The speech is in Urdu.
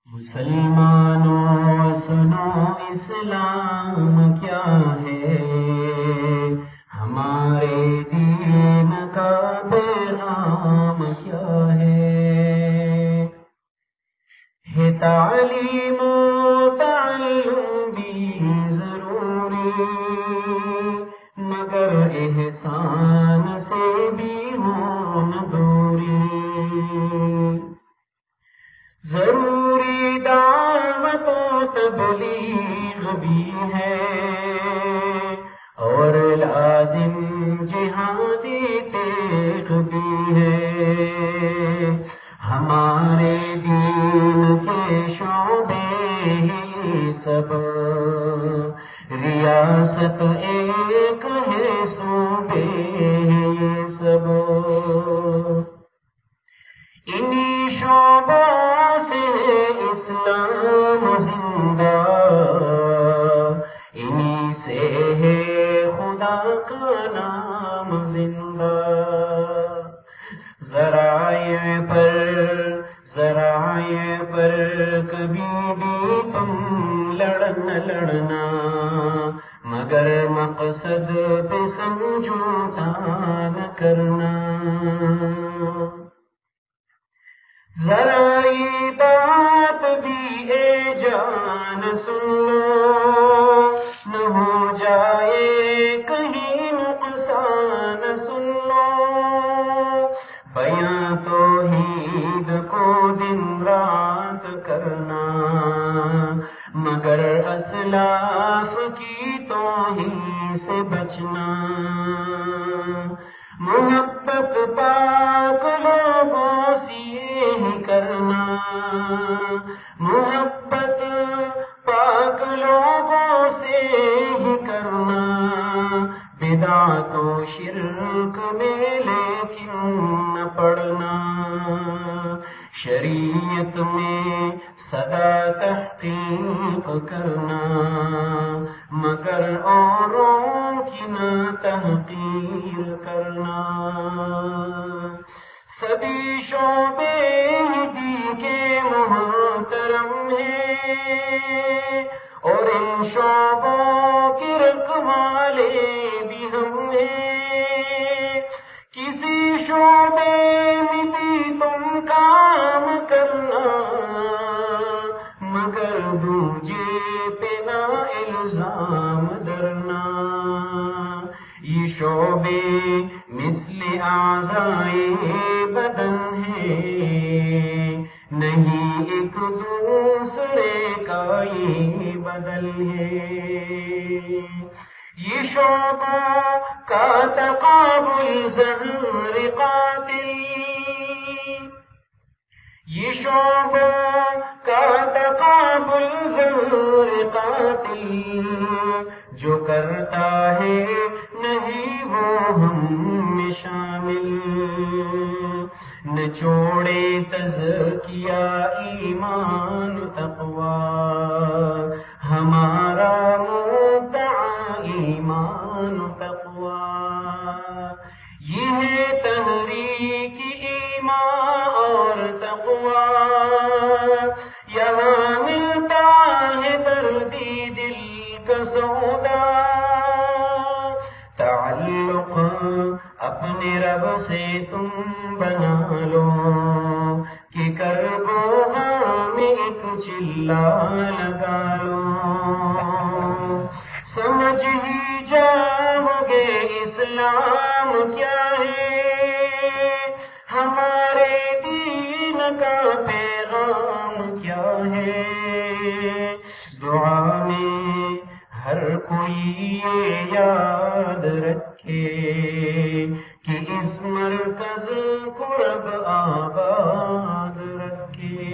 مسلمانوں سنو اسلام کیا ہے، ہمارے دین کا پیغام کیا ہے تعلیم و تعلم بھی ضروری، مگر احسان سے بھی ہو نہ دوری، ضروری دعوت و تبلیغ بھی ہے اور لازم جہادی تیغ بھی ہے، ہمارے دین کے شعبے ہی سب، ریاست ایک ہے صوبے یہ سب، انہی شعبوں سے اسلام زندہ، انہی سے ہے خدا کا نام زندہ، ذرائع پر کبھی بھی تم لڑنا، مگر مقصد پہ سمجھوتا نہ کرنا، ذرائع بات بھی اے جان سن لو، نہ ہو جائے کہیں نقصان سن لو، بیاں توحید کو دن رات کرنا، مگر اسلاف کی توہین سے بچنا، محبت پاک لوگوں سے ہی کرنا، محبت پاک لوگوں سے ہی کرنا، بدعت و شرک میں لیکن نہ پڑنا، شریعت میں سدا تحقیق کرنا، مگر اوروں کی نہ تحقیر کرنا، سبھی شعبے دین کے محترم ہیں اور ان شعبوں کے رکھوالے بھی ہم ہیں، کسی شعبے میں بھی تم کام کرنا، مگر دوجے پہ نہ الزام درنا، یہ شعبے مثل اعضائے بدن ہے، نہیں ایک دوسرے کا یہ بدل ہے، یہ شعبوں کا تقابل زہر قاتل، یہ شعبوں کا تقابل زہر قاتل، جو کرتا ہے نہیں وہ ہم میں شامل، نہ چھوڑے تزکیہ ایمان تقوی، ہمارا مدعا ایمان تقوی، یہ ہے تحریک ایمان اور تقوی، یہاں ملتا ہے دردی دل کا سودا، تعلق اپنے رب سے تم بنا لو، کہ کرب و غم میں ایک چلا لگا لو، سمجھ ہی جاؤ گے اسلام کیا ہے، ہمارے دین کا پیغام کیا ہے، دعا میں ہر کوئی یہ یاد رکھے کہ اس مرکز کو رب آباد رکھے۔